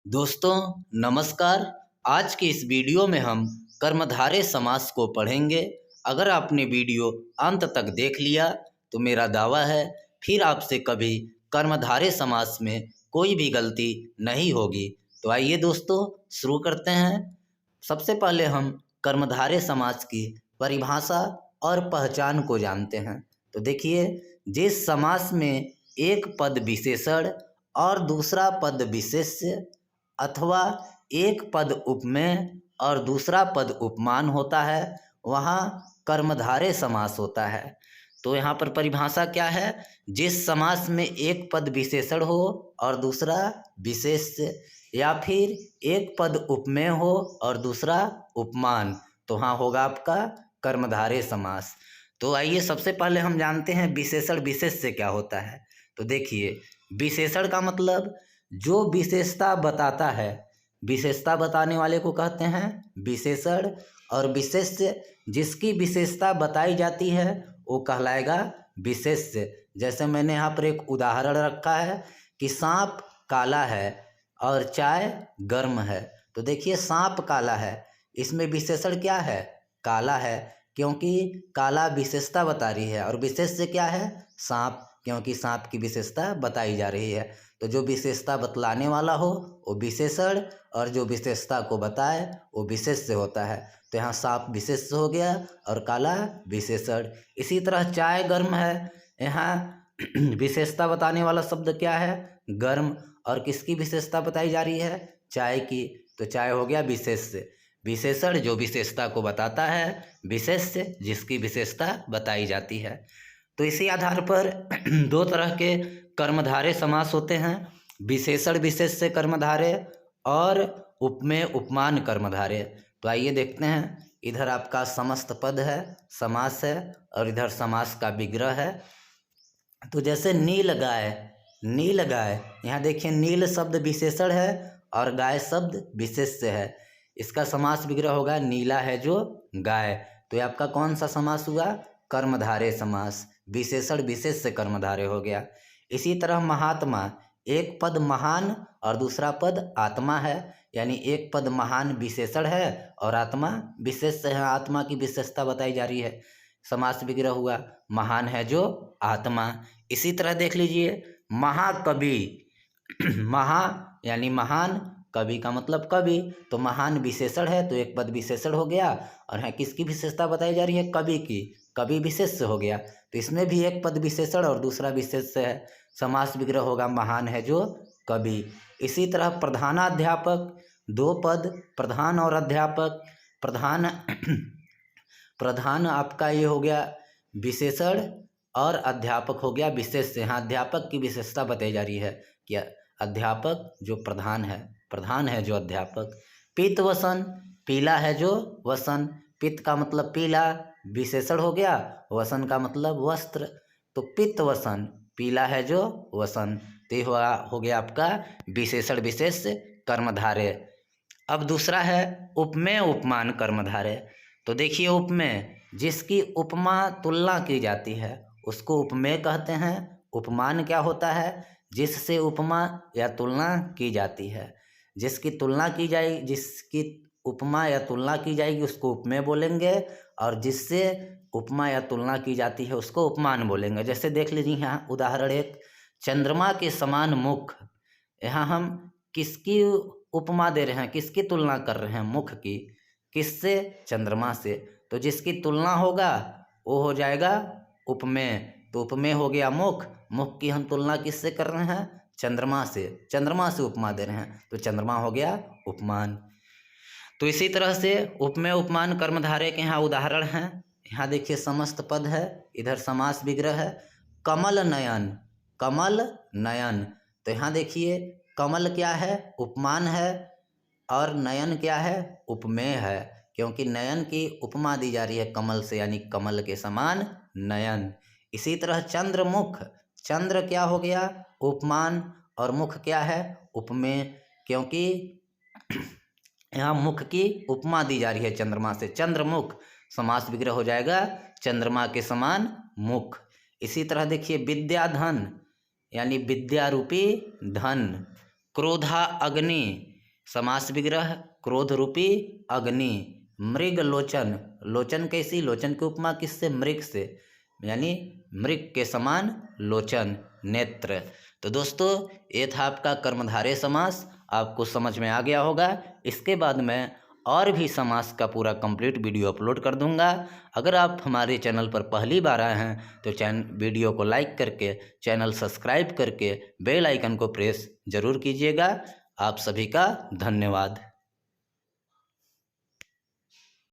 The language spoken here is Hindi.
दोस्तों नमस्कार। आज के इस वीडियो में हम कर्मधारय समास को पढ़ेंगे। अगर आपने वीडियो अंत तक देख लिया तो मेरा दावा है फिर आपसे कभी कर्मधारय समास में कोई भी गलती नहीं होगी। तो आइए दोस्तों शुरू करते हैं। सबसे पहले हम कर्मधारय समास की परिभाषा और पहचान को जानते हैं। तो देखिए, जिस समास में एक पद विशेषण और दूसरा पद विशेष्य अथवा एक पद उपमेय और दूसरा पद उपमान होता है वहाँ कर्मधारय समास होता है। तो यहाँ पर परिभाषा क्या है? जिस समास में एक पद विशेषण हो और दूसरा विशेष्य, या फिर एक पद उपमेय हो और दूसरा उपमान, तो हाँ होगा आपका कर्मधारय समास। तो आइए सबसे पहले हम जानते हैं विशेषण विशेष्य क्या होता है। तो देखिए, विशेषण का मतलब जो विशेषता बताता है, विशेषता बताने वाले को कहते हैं विशेषण, और विशेष्य जिसकी विशेषता बताई जाती है वो कहलाएगा विशेष्य। जैसे मैंने यहाँ पर एक उदाहरण रखा है कि सांप काला है और चाय गर्म है। तो देखिए, सांप काला है, इसमें विशेषण क्या है? काला है, क्योंकि काला विशेषता बता रही है, और विशेष्य क्या है? सांप, क्योंकि सांप की विशेषता बताई जा रही है। तो जो विशेषता बतलाने वाला हो वो विशेषण, और जो विशेषता को बताए वो विशेष्य होता है। तो यहाँ सांप विशेष्य हो गया और काला विशेषण। इसी तरह चाय गर्म है, यहाँ विशेषता बताने वाला शब्द क्या है? गर्म, और किसकी विशेषता बताई जा रही है? चाय की। तो चाय हो गया विशेष्य। विशेषण जो विशेषता को बताता है, विशेष्य जिसकी विशेषता बताई जाती है। तो इसी आधार पर दो तरह के कर्मधारय समास होते हैं, विशेषण विशेष्य कर्मधारय और उपमेय उपमान कर्मधारय। तो आइए देखते हैं। इधर आपका समस्त पद है, समास है, और इधर समास का विग्रह है। तो जैसे नील गाय, नील गाय, यहाँ देखिए नील शब्द विशेषण है और गाय शब्द विशेष्य है। इसका समास विग्रह होगा नीला है जो गाय। तो ये आपका कौन सा समास हुआ? कर्मधारय समास। विशेषण विशेष्य कर्मधारय हो गया। इसी तरह महात्मा, एक पद महान और दूसरा पद आत्मा है, यानी एक पद महान विशेषण है और आत्मा विशेष्य है। आत्मा की विशेषता बताई जा रही है, समास विग्रह हुआ महान है जो आत्मा। इसी तरह देख लीजिए महाकवि, महा यानी महान, कवि का मतलब कवि, तो महान विशेषण है तो एक पद विशेषण हो गया, और है किसकी विशेषता बताई जा रही है? कवि की, कवि विशेष्य हो गया। तो इसमें भी एक पद विशेषण और दूसरा विशेष्य है, समास विग्रह होगा महान है जो कवि। इसी तरह प्रधानाध्यापक, दो पद प्रधान और अध्यापक। प्रधान प्रधान आपका ये हो गया विशेषण और अध्यापक हो गया विशेष्य। यहाँ अध्यापक की विशेषता बताई जा रही है कि अध्यापक जो प्रधान है, प्रधान है जो अध्यापक। पित्त वसन, पीला है जो वसन। पित्त का मतलब पीला, विशेषण हो गया, वसन का मतलब वस्त्र। तो पित्त वसन, पीला है जो वसन। तो ये हो गया आपका विशेषण विशेष्य कर्मधारय। अब दूसरा है उपमेय उपमान कर्मधारय। तो देखिए, उपमेय जिसकी उपमा तुलना की जाती है उसको उपमेय कहते हैं। उपमान क्या होता है? जिससे उपमा या तुलना की जाती है। जिसकी तुलना की जाएगी, जिसकी उपमा या तुलना की जाएगी उसको उपमेय बोलेंगे, और जिससे उपमा या तुलना की जाती है उसको उपमान बोलेंगे। जैसे देख लीजिए यहाँ उदाहरण एक, चंद्रमा के समान मुख। यहाँ हम किसकी उपमा दे रहे हैं, किसकी तुलना कर रहे हैं? मुख की। किससे? चंद्रमा से। तो जिसकी तुलना होगा वो हो जाएगा उपमेय। तो उपमेय हो गया मुख, मुख की हम तुलना किससे कर रहे हैं? चंद्रमा से। चंद्रमा से उपमा दे रहे हैं तो चंद्रमा हो गया उपमान। तो इसी तरह से उपमेय उपमान कर्मधारय के यहाँ उदाहरण हैं। यहाँ देखिए समस्त पद है, इधर समास विग्रह है। कमल नयन, कमल नयन। तो यहाँ देखिए कमल क्या है? उपमान है, और नयन क्या है? उपमेय है, क्योंकि नयन की उपमा दी जा रही है कमल से, यानी कमल के समान नयन। इसी तरह चंद्रमुख, चंद्र क्या हो गया? उपमान, और मुख क्या है? उपमेय, क्योंकि यहाँ मुख की उपमा दी जा रही है चंद्रमा से। चंद्रमुख, समास विग्रह हो जाएगा चंद्रमा के समान मुख। इसी तरह देखिए विद्याधन, यानी विद्या रूपी धन। क्रोधा अग्नि, समास विग्रह क्रोध रूपी अग्नि, मृग लोचन, लोचन कैसी, लोचन की उपमा किससे, मृग से, यानी मृग के समान लोचन नेत्र। तो दोस्तों ये था आपका कर्मधारय समास, आपको समझ में आ गया होगा। इसके बाद मैं और भी समास का पूरा कंप्लीट वीडियो अपलोड कर दूंगा। अगर आप हमारे चैनल पर पहली बार आए हैं तो वीडियो को लाइक करके चैनल सब्सक्राइब करके बेल आइकन को प्रेस जरूर कीजिएगा। आप सभी का धन्यवाद।